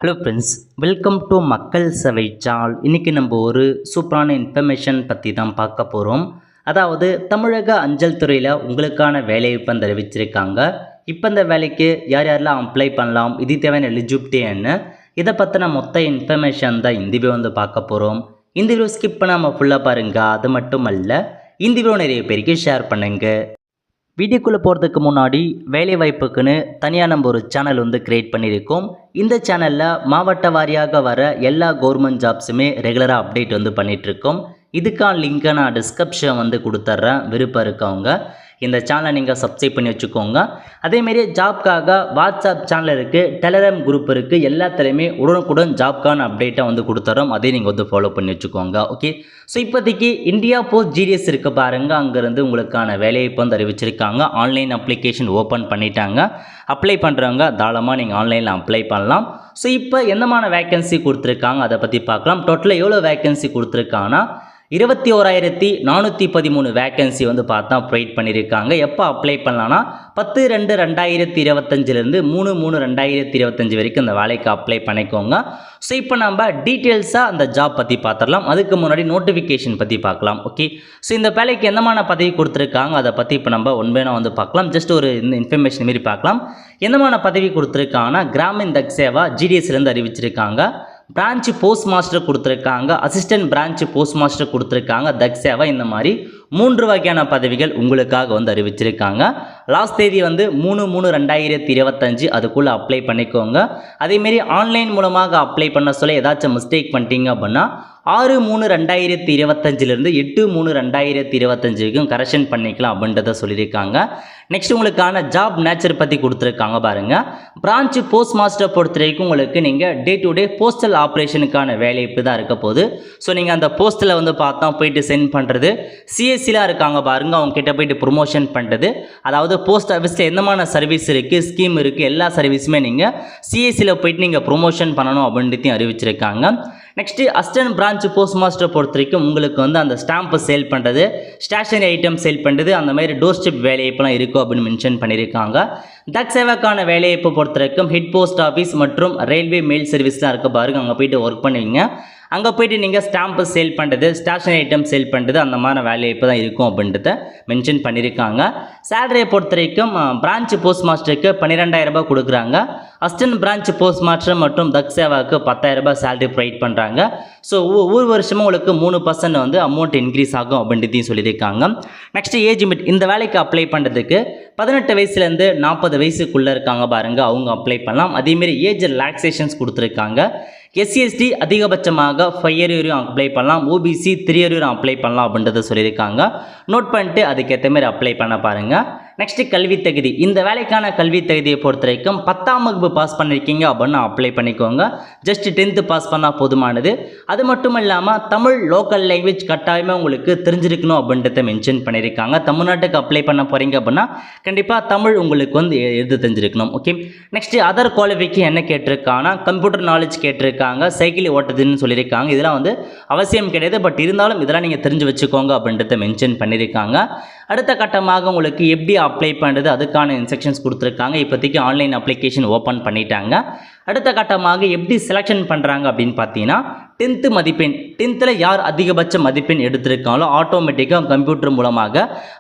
Hello friends, welcome to மக்கள் சேவை channel. இன்றைக்கி நம்ம ஒரு சூப்பரான இன்ஃபர்மேஷன் பற்றி தான் பார்க்க போகிறோம். அதாவது தமிழக அஞ்சல் துறையில் உங்களுக்கான வேலைவாய்ப்பு வந்து அறிவிச்சிருக்காங்க. இப்போ இந்த வேலைக்கு யார் யாரெல்லாம் அப்ளை பண்ணலாம், இது தேவையான எலிஜிபிலிட்டி என்ன, இதை பற்றின மொத்த இன்ஃபர்மேஷன் தான் இந்த வீடியோ வந்து பார்க்க போகிறோம். இந்த வீடியோ ஸ்கிப் பண்ணாமல் ஃபுல்லாக பாருங்கள். அது மட்டும் அல்ல, இந்த வீடியோ நிறைய பேருக்கு ஷேர் பண்ணுங்கள். வீடியோக்குள்ளே போகிறதுக்கு முன்னாடி வேலைவாய்ப்புக்குன்னு தனியாக நம்ம ஒரு சேனல் வந்து க்ரியேட் பண்ணியிருக்கோம். இந்த சேனலில் மாவட்ட வாரியாக வர எல்லா கவர்மெண்ட் ஜாப்ஸுமே ரெகுலராக அப்டேட் வந்து பண்ணிகிட்ருக்கோம். இதுக்கான லிங்க்கை நான் டிஸ்கிரிப்ஷன் வந்து கொடுத்துட்றேன். விருப்பம் இருக்கவங்க இந்த சேனலை நீங்கள் சப்ஸ்கிரைப் பண்ணி வச்சுக்கோங்க. அதேமாரி ஜாப்க்காக வாட்ஸ்அப் சேனல் இருக்குது, டெலகிராம் குரூப் இருக்குது. எல்லாத்துலேயுமே உடனுக்குடன் ஜாப்க்கான அப்டேட்டை வந்து கொடுத்துறோம். அதையும் நீங்கள் வந்து ஃபாலோ பண்ணி வச்சுக்கோங்க. ஓகே, ஸோ இப்போதைக்கு இந்தியா போஸ்ட் ஜிடிஎஸ் இருக்க பாருங்கள். அங்கேருந்து உங்களுக்கான வேலைவாய்ப்பு வந்து அறிவிச்சிருக்காங்க. ஆன்லைன் அப்ளிகேஷன் ஓப்பன் பண்ணிட்டாங்க. அப்ளை பண்ணுறவங்க தாராளமாக நீங்கள் ஆன்லைனில் அப்ளை பண்ணலாம். ஸோ இப்போ எந்தமான வேக்கன்சி கொடுத்துருக்காங்க அதை பற்றி பார்க்கலாம். டோட்டலாக எவ்வளோ வேக்கன்சி கொடுத்துருக்காங்கன்னா 21,413 வேக்கன்சி வந்து பார்த்தா ப்ரொவைட் பண்ணியிருக்காங்க. எப்போ அப்ளை பண்ணலான்னா 10/2/2025 3/3/2025 வரைக்கும் இந்த வேலைக்கு அப்ளை பண்ணிக்கோங்க. ஸோ இப்போ நம்ம டீட்டெயில்ஸாக அந்த ஜாப் பற்றி பார்த்துடலாம். அதுக்கு முன்னாடி நோட்டிஃபிகேஷன் பற்றி பார்க்கலாம். ஓகே, ஸோ இந்த வேலைக்கு எந்தமான பதவி கொடுத்துருக்காங்க அதை பற்றி இப்போ நம்ம ஒன்பேனா வந்து பார்க்கலாம். ஜஸ்ட் ஒரு இந்த இன்ஃபர்மேஷன் மாரி பார்க்கலாம். எந்தமான பதவி கொடுத்துருக்காங்கன்னா கிராமின் தக் சேவா ஜிடிஎஸ்லேருந்து அறிவிச்சிருக்காங்க. பிரான்ச் போஸ்ட் மாஸ்டர் கொடுத்துருக்காங்க, அசிஸ்டன்ட் பிரான்ச் போஸ்ட் மாஸ்டர் கொடுத்துருக்காங்க, தக் சேவா. இந்த மாதிரி 3 வகையான பதவிகள் உங்களுக்காக வந்து அறிவிச்சிருக்காங்க. லாஸ்ட் தேதி வந்து 3/3/2025 அதுக்குள்ளே அப்ளை பண்ணிக்கோங்க. அதேமாரி ஆன்லைன் மூலமாக அப்ளை பண்ண சொல்ல ஏதாச்சும் மிஸ்டேக் பண்ணிட்டீங்க அப்படின்னா 6/3/2025 8/3/2025 வரைக்கும் கரெக்ஷன் பண்ணிக்கலாம் அப்படின்றத சொல்லியிருக்காங்க. நெக்ஸ்ட் உங்களுக்கான ஜாப் நேச்சர் பற்றி கொடுத்துருக்காங்க பாருங்கள். பிரான்ச் போஸ்ட் மாஸ்டர் பொறுத்த வரைக்கும் உங்களுக்கு நீங்கள் டே டு டே போஸ்டல் ஆப்ரேஷனுக்கான வேலைவாய்ப்பு தான் இருக்க போகுது. ஸோ நீங்கள் அந்த போஸ்ட்டில் வந்து பார்த்தா போயிட்டு சென்ட் பண்ணுறது, சிஎஸ்சிலாம் இருக்காங்க பாருங்கள், அவங்க கிட்ட போயிட்டு ப்ரொமோஷன் பண்ணுறது. அதாவது போஸ்ட் ஆஃபீஸில் எந்தமான சர்வீஸ் இருக்குது, ஸ்கீம் இருக்குது, எல்லா சர்வீஸுமே நீங்கள் சிஎஸ்சியில் போயிட்டு நீங்கள் ப்ரொமோஷன் பண்ணணும் அப்படின்றதையும் அறிவிச்சிருக்காங்க. Next assistant branch post master பொறுத்த வரைக்கும் உங்களுக்கு வந்து அந்த ஸ்டாம்பை சேல் பண்ணுறது, ஸ்டேஷனரி ஐட்டம் சேல் பண்ணுறது, அந்த மாதிரி டோர் ஸ்டெப் வேலைவாய்ப்புலாம் இருக்கும் அப்படின்னு மென்ஷன் பண்ணியிருக்காங்க. தக் சேவாக்கான வேலைவாய்ப்பு பொறுத்த வரைக்கும் ஹெட் போஸ்ட் ஆஃபீஸ் மற்றும் ரயில்வே மெயில் சர்வீஸ்லாம் இருக்க பாருங்க, அங்கே போய்ட்டு ஒர்க் பண்ணுவீங்க. அங்கே போய்ட்டு நீங்கள் ஸ்டாம்பு சேல் பண்ணுறது, ஸ்டேஷனரி ஐட்டம் சேல் பண்ணுறது, அந்த மாதிரி வேலைவாய்ப்பு தான் இருக்கும் அப்படின்றத மென்ஷன் பண்ணியிருக்காங்க. சேலரியை பொறுத்த வரைக்கும் பிரான்ச் போஸ்ட் மாஸ்டருக்கு 12,000 ரூபாய் கொடுக்குறாங்க. அசிஸ்டன்ட் பிரான்ச் போஸ்ட் மாஸ்டர் மற்றும் தக் சேவாவுக்கு 10,000 ரூபாய் சேலரி ப்ரொவைட் பண்ணுறாங்க. ஸோ ஒவ்வொரு வருஷமும் உங்களுக்கு 3% வந்து அமௌண்ட் இன்க்ரீஸ் ஆகும் அப்படின்றதையும் சொல்லியிருக்காங்க. நெக்ஸ்ட் ஏஜ் லிமிட், இந்த வேலைக்கு அப்ளை பண்ணுறதுக்கு 18 வயசுலேருந்து 40 வயசுக்குள்ளே இருக்காங்க பாருங்கள், அவங்க அப்ளை பண்ணலாம். அதேமாரி ஏஜ் ரிலாக்ஸேஷன்ஸ் கொடுத்துருக்காங்க. எஸ்சிஎஸ்டி அதிகபட்சமாக 5 இயர் வரையும் அப்ளை பண்ணலாம், ஓபிசி 3 இயர் வரையும் அப்ளை பண்ணலாம் அப்படின்றத சொல்லியிருக்காங்க. நோட் பண்ணிட்டு அதுக்கேற்ற மாதிரி அப்ளை பண்ண பாருங்கள். நெக்ஸ்ட்டு கல்வி தகுதி, இந்த வேலைக்கான கல்வி தகுதியை பொறுத்த வரைக்கும் 10ஆம் வகுப்பு பாஸ் பண்ணியிருக்கீங்க அப்படின்னா அப்ளை பண்ணிக்கோங்க. ஜஸ்ட் 10th பாஸ் பண்ணால் போதுமானது. அது மட்டும் இல்லாமல் தமிழ் லோக்கல் லாங்குவேஜ் கட்டாயமாக உங்களுக்கு தெரிஞ்சிருக்கணும் அப்படின்றத மென்ஷன் பண்ணியிருக்காங்க. தமிழ்நாட்டுக்கு அப்ளை பண்ண போகிறீங்க அப்படின்னா கண்டிப்பாக தமிழ் உங்களுக்கு வந்து எழுத தெரிஞ்சிருக்கணும். ஓகே, நெக்ஸ்ட்டு அதர் குவாலிஃபிகேஷன் என்ன கேட்டிருக்காங்கன்னா கம்ப்யூட்டர் நாலேஜ் கேட்டிருக்காங்க, சைக்கிள் ஓட்டுதுன்னு சொல்லியிருக்காங்க. இதெல்லாம் வந்து அவசியம் கிடையாது, பட் இருந்தாலும் இதெல்லாம் நீங்கள் தெரிஞ்சு வச்சுக்கோங்க அப்படின்றத மென்ஷன் பண்ணியிருக்காங்க. அடுத்த கட்டமாக உங்களுக்கு எப்படி அப்ளை பண்ணுறது அதுக்கான இன்ஸ்ட்ரக்ஷன்ஸ் கொடுத்துருக்காங்க. இப்போதைக்கு ஆன்லைன் அப்ளிகேஷன் ஓப்பன் பண்ணிட்டாங்க. அடுத்த கட்டமாக எப்படி செலெக்ஷன் பண்ணுறாங்க அப்படின்னு பார்த்தீங்கன்னா 10th மதிப்பெண், 10th யார் அதிகபட்ச மதிப்பெண் எடுத்திருக்காங்களோ ஆட்டோமேட்டிக்காக கம்ப்யூட்டர் மூலமாக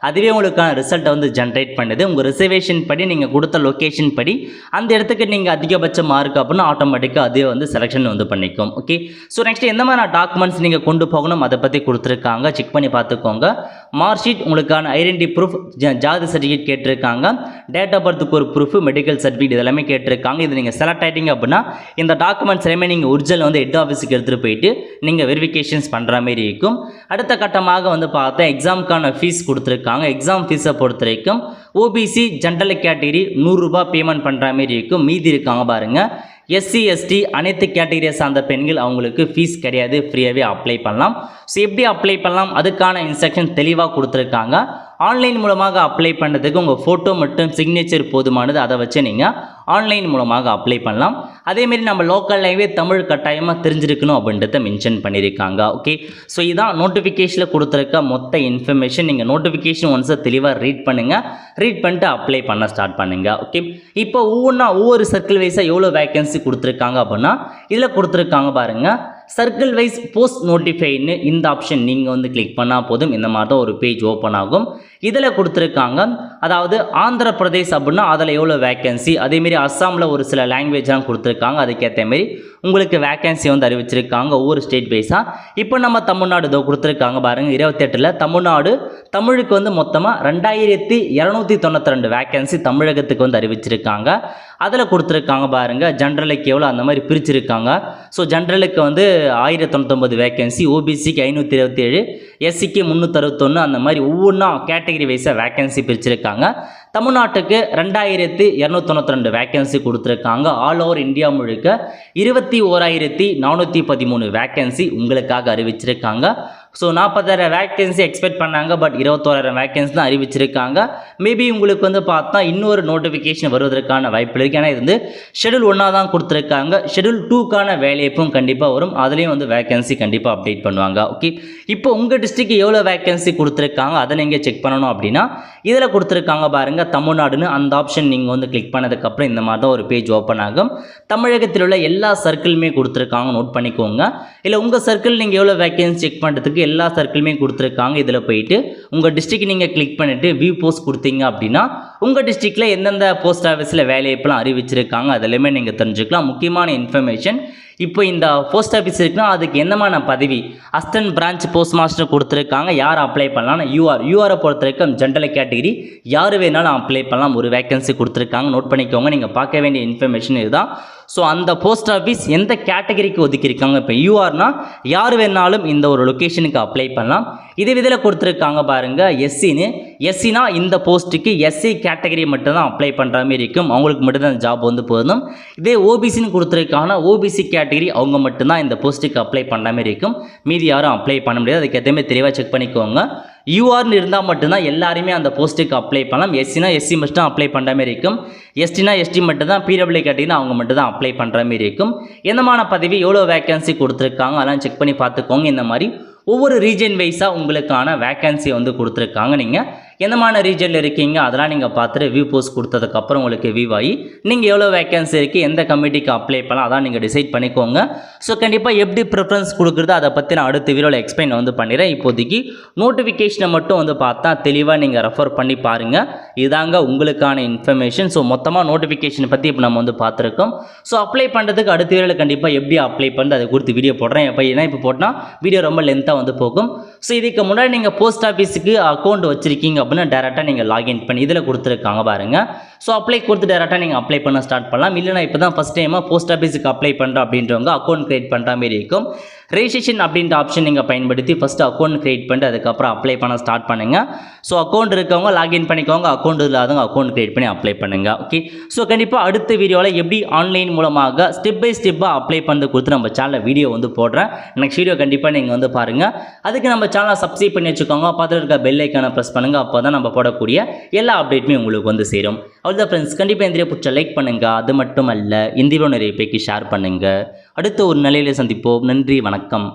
அதுவே உங்களுக்கான ரிசல்ட்டை வந்து ஜென்ரேட் பண்ணுது. உங்கள் ரிசர்வேஷன் படி நீங்கள் கொடுத்த லொக்கேஷன் படி அந்த இடத்துக்கு நீங்கள் அதிகபட்ச மார்க் அப்படின்னா ஆட்டோமேட்டிக்காக அதுவே வந்து செலெக்ஷன் வந்து பண்ணிக்கும். ஓகே, ஸோ நெக்ஸ்ட் எந்த மாதிரி டாக்குமெண்ட்ஸ் நீங்கள் கொண்டு போகணும் அதை பற்றி கொடுத்துருக்காங்க. செக் பண்ணி பார்த்துக்கோங்க. மார்க் ஷீட், உங்களுக்கான ஐடென்டி ப்ரூஃப், ஜாதி சர்டிஃபிகேட் கேட்டிருக்காங்க, டேட் ஆஃப் பர்த்துக்கு ஒரு ப்ரூஃப், மெடிக்கல் சர்டிஃபிகேட் இதெல்லாமே கேட்டிருக்காங்க. இது நீங்கள் செலக்ட் ஆகிட்டீங்க அப்படின்னா இந்த டாக்குமெண்ட்ஸ் எல்லாமே நீங்கள் ஒரிஜினல் வந்து ஹெட் ஆஃபீஸுக்கு எடுத்துகிட்டு போயிட்டு நீங்கள் வெரிஃபிகேஷன்ஸ் பண்ணுற மாதிரி இருக்கும். அடுத்த கட்டமாக வந்து பார்த்தா எக்ஸாமுக்கான ஃபீஸ் கொடுத்துருக்காங்க. எக்ஸாம் ஃபீஸை பொறுத்த வரைக்கும் ஓபிசி ஜென்ரல் கேட்டகரி 100 ரூபாய் பேமெண்ட் பண்ணுற மாதிரி இருக்கும். மீதி இருக்காங்க பாருங்கள் எஸ்சி எஸ்டி அனைத்து கேட்டகரியை சார்ந்த பெண்கள், அவங்களுக்கு ஃபீஸ் கிடையாது, ஃப்ரீயாகவே அப்ளை பண்ணலாம். ஸோ எப்படி அப்ளை பண்ணலாம் அதுக்கான இன்ஸ்ட்ரக்ஷன் தெளிவாக கொடுத்துருக்காங்க. ஆன்லைன் மூலமாக அப்ளை பண்ணுறதுக்கு உங்கள் ஃபோட்டோ மற்றும் சிக்னேச்சர் போதுமானது. அதை வச்சு நீங்கள் ஆன்லைன் மூலமாக அப்ளை பண்ணலாம். அதேமாரி நம்ம லோக்கல் லாங்குவேஜ் தமிழ் கட்டாயமாக தெரிஞ்சிருக்கணும் அப்படின்றத மென்ஷன் பண்ணியிருக்காங்க. ஓகே, ஸோ இதான் நோட்டிஃபிகேஷனில் கொடுத்துருக்க மொத்த இன்ஃபர்மேஷன். நீங்கள் நோட்டிஃபிகேஷன் ஒன்ஸை தெளிவாக ரீட் பண்ணுங்கள். ரீட் பண்ணிட்டு அப்ளை பண்ண ஸ்டார்ட் பண்ணுங்கள். ஓகே, இப்போ ஒவ்வொரு சர்க்கிள் வைஸாக எவ்வளோ வேகன்சி கொடுத்துருக்காங்க அப்படின்னா இதில் கொடுத்துருக்காங்க பாருங்கள். சர்க்கிள் வைஸ் போஸ்ட் நோட்டிஃபைன்னு இந்த ஆப்ஷன் நீங்கள் வந்து கிளிக் பண்ணால் போதும். இந்த மாதிரி தான் ஒரு பேஜ் ஓப்பன் ஆகும். இதில் கொடுத்துருக்காங்க, அதாவது ஆந்திர பிரதேஷ் அப்படின்னா அதில் எவ்வளோ வேகன்சி, அதேமாரி அஸ்ஸாமில் ஒரு சில லாங்குவேஜ்லாம் கொடுத்துருக்காங்க. அதுக்கேற்ற மாரி உங்களுக்கு வேகன்சி வந்து அறிவிச்சிருக்காங்க ஒவ்வொரு ஸ்டேட் வைஸாக. இப்போ நம்ம தமிழ்நாடு இதோ கொடுத்துருக்காங்க பாருங்கள். 28ல் தமிழ்நாடு தமிழுக்கு வந்து மொத்தமாக 2292 வேகன்சி தமிழகத்துக்கு வந்து அறிவிச்சிருக்காங்க. அதில் கொடுத்துருக்காங்க பாருங்கள், ஜென்ரலுக்கு எவ்வளோ அந்த மாதிரி பிரிச்சிருக்காங்க. ஸோ ஜென்ரலுக்கு வந்து 1099 வேகன்சி, ஓபிசிக்கு 527, எஸ்சிக்கு 361, அந்த மாதிரி ஒவ்வொன்றா கேட்டகரி வைஸாக வேகன்சி பிரிச்சிருக்காங்க. தமிழ்நாட்டுக்கு 2292 வேகன்சி கொடுத்துருக்காங்க. ஆல் ஓவர் இந்தியா முழுக்க 21,413 வேகன்சி உங்களுக்காக அறிவிச்சிருக்காங்க. ஸோ 40,000 வேகன்சி எக்ஸ்பெக்ட் பண்ணாங்க, பட் 21,000 வேகன்சி தான் அறிவிச்சிருக்காங்க. மேபி உங்களுக்கு வந்து பார்த்தா இன்னொரு நோட்டிஃபிகேஷன் வருவதற்கான வாய்ப்பு இருக்குது. ஏன்னா இது வந்து ஷெடியூல் 1 தான் கொடுத்துருக்காங்க. ஷெடியூல் 2க்கான வேலையப்பும் கண்டிப்பாக வரும். அதுலேயும் வந்து வேகன்சி கண்டிப்பாக அப்டேட் பண்ணுவாங்க. ஓகே, இப்போ உங்கள் டிஸ்ட்ரிக்ட் எவ்வளோ வேகன்சி கொடுத்துருக்காங்க அதை நீங்கள் செக் பண்ணணும் அப்படின்னா இதில் கொடுத்துருக்காங்க பாருங்கள், தமிழ்நாடுன்னு அந்த ஆப்ஷன் நீங்கள் வந்து கிளிக் பண்ணதுக்கப்புறம் இந்த மாதிரி தான் ஒரு பேஜ் ஓப்பன் ஆகும். தமிழகத்தில் உள்ள எல்லா சர்க்கிளுமே கொடுத்துருக்காங்க, நோட் பண்ணிக்கோங்க. இல்லை உங்கள் சர்க்கிள் நீங்கள் எவ்வளோ வேகன்சி செக் பண்ணுறதுக்கு எல்லா சர்க்கிளுமே கொடுத்துருக்காங்க. இதில் போயிட்டு உங்கள் டிஸ்ட்ரிக்ட் நீங்கள் கிளிக் பண்ணிவிட்டு வியூ போஸ்ட் கொடுத்தீங்க அப்படின்னா உங்கள் டிஸ்ட்ரிக்டில் எந்தெந்த போஸ்ட் ஆஃபீஸில் வேலையெல்லாம் அறிவிச்சிருக்காங்க அதெல்லாமே நீங்கள் தெரிஞ்சுக்கலாம். முக்கியமான இன்ஃபர்மேஷன், இப்போ இந்த போஸ்ட் ஆஃபீஸ் இருக்குன்னா அதுக்கு என்னமான பதவி, அசிஸ்டன்ட் பிரான்ச் போஸ்ட் மாஸ்டர் கொடுத்துருக்காங்க. யார் அப்ளை பண்ணலாம்னா யூஆரை பொறுத்த வரைக்கும் ஜென்ரல் கேட்டகிரி யார் வேணாலும் அப்ளை பண்ணலாம். ஒரு வேகன்சி கொடுத்துருக்காங்க, நோட் பண்ணிக்கோங்க. நீங்கள் பார்க்க வேண்டிய இன்ஃபர்மேஷன் இதுதான். ஸோ அந்த போஸ்ட் ஆஃபீஸ் எந்த கேட்டகரிக்கு ஒதுக்கியிருக்காங்க, இப்போ யூஆர்னா யார் வேணாலும் இந்த ஒரு லொக்கேஷனுக்கு அப்ளை பண்ணலாம். இதே இதில் கொடுத்துருக்காங்க பாருங்கள், எஸ்சினா இந்த போஸ்ட்டுக்கு எஸ்சி கேட்டகரி மட்டும்தான் அப்ளை பண்ணுற மாதிரி இருக்கும். அவங்களுக்கு மட்டும்தான் ஜாப் வந்து போதும். இதே ஓபிசின்னு கொடுத்துருக்காங்கன்னா ஓபிசி கேட்டகரி அவங்க மட்டும்தான் இந்த போஸ்ட்டுக்கு அப்ளை பண்ணுற மாதிரி இருக்கும். மீதி யாரும் அப்ளை பண்ண முடியாது. அதுக்கேற்ற மாதிரி தெளிவாக செக் பண்ணிக்கோங்க. யூஆர்னு இருந்தால் மட்டும்தான் எல்லாருமே அந்த போஸ்ட்டுக்கு அப்ளை பண்ணலாம். எஸ்சினா எஸ்சி மட்டும் அப்ளை பண்ணுற மாதிரி இருக்கும். எஸ்டினா எஸ்டி மட்டும் தான், பிடபிள்யூ கேட்டீங்கன்னா அவங்க மட்டும் தான் அப்ளை பண்ணுற மாதிரி இருக்கும். எந்தமான பதவி எவ்வளோ வேகன்சி கொடுத்துருக்காங்க அதெல்லாம் செக் பண்ணி பார்த்துக்கோங்க. இந்த மாதிரி ஒவ்வொரு ரீஜன் வைஸாக உங்களுக்கான வேகன்சி வந்து கொடுத்துருக்காங்க. நீங்கள் எந்தமான ரீஜனில் இருக்கீங்க அதெல்லாம் நீங்கள் பார்த்துட்டு வியூ போஸ்ட் கொடுத்ததுக்கப்புறம் உங்களுக்கு வியூ ஆகி நீங்கள் எவ்வளோ வேகன்சி இருக்குது, எந்த கமிட்டிக்கு அப்ளை பண்ணலாம் அதான் நீங்கள் டிசைட் பண்ணிக்கோங்க. ஸோ கண்டிப்பாக எப்படி ப்ரிஃபரன்ஸ் கொடுக்குறது அதை பற்றி நான் அடுத்த வீடியோவில் எக்ஸ்பிளைன் வந்து பண்ணிடுறேன். இப்போதைக்கு நோட்டிஃபிகேஷனை மட்டும் வந்து பார்த்தா தெளிவாக நீங்கள் ரெஃபர் பண்ணி பாருங்கள். இதாங்க உங்களுக்கான இன்ஃபர்மேஷன். ஸோ மொத்தமாக நோட்டிஃபிகேஷனை பற்றி இப்போ நம்ம வந்து பார்த்துருக்கோம். ஸோ அப்ளை பண்ணுறதுக்கு அடுத்த வீடியோவில் கண்டிப்பாக எப்படி அப்ளை பண்ணுறது அதை குறித்து வீடியோ போடுறேன். இப்போ போட்டால் வீடியோ ரொம்ப லென்த்தாக வந்து போகும். ஸோ இதுக்கு முன்னாடி நீங்கள் போஸ்ட் ஆஃபீஸுக்கு அக்கௌண்ட் வச்சுருக்கீங்க அப்படின்னா டேரெக்டாக நீங்கள் லாகின் பண்ணி இதில் கொடுத்துருக்காங்க பாருங்கள். ஸோ அப்ளை கொடுத்து டேரெக்டாக நீங்கள் அப்ளை பண்ண ஸ்டார்ட் பண்ணலாம். இல்லைனா இப்போ தான் ஃபஸ்ட் டைமாக போஸ்ட் ஆஃபீஸுக்கு அப்ளை பண்ணுறோம் அப்படின்றவங்க அக்கௌண்ட் க்ரியேட் பண்ணுற மாதிரி இருக்கும். ரெஜிஸ்ட்ரேஷன் அப்படின்ற ஆப்ஷன் நீங்கள் பயன்படுத்தி ஃபஸ்ட்டு அக்கௌண்ட் க்ரியேட் பண்ணிட்டு அதுக்கப்புறம் அப்ளை பண்ண ஸ்டார்ட் பண்ணுங்கள். ஸோ அக்கௌண்ட் இருக்கவங்க லாகின் பண்ணிக்கோங்க, அக்கௌண்ட் இல்லாதவங்க அக்கௌண்ட் க்ரியேட் பண்ணி அப்ளை பண்ணுங்கள். ஓகே, ஸோ கண்டிப்பாக அடுத்த வீடியோவில் எப்படி ஆன்லைன் மூலமாக ஸ்டெப் பை ஸ்டெப்பாக அப்ளை பண்ணது கொடுத்து நம்ம சேனலில் வீடியோ வந்து போடுறேன். நெக்ஸ்ட் வீடியோ கண்டிப்பாக நீங்கள் வந்து பாருங்கள். அதுக்கு நம்ம சேனலை சப்ஸ்கிரைப் பண்ணி வச்சுக்கோங்க, பார்த்துட்டு இருக்க பெல் ஐக்கானை ப்ரெஸ் பண்ணுங்கள். அப்போ தான் நம்ம போடக்கூடிய எல்லா அப்டேட்டுமே உங்களுக்கு வந்து சேரும். அவ்வளோதான் ஃப்ரெண்ட்ஸ், கண்டிப்பாக இந்த வீடியோ பிடிச்ச லைக் பண்ணுங்கள். அது மட்டும் அல்ல இந்த வீடியோ நிறைய பேருக்கு ஷேர் பண்ணுங்கள். அடுத்த ஒரு நிலையில் சந்திப்போம். நன்றி, வணக்கம்.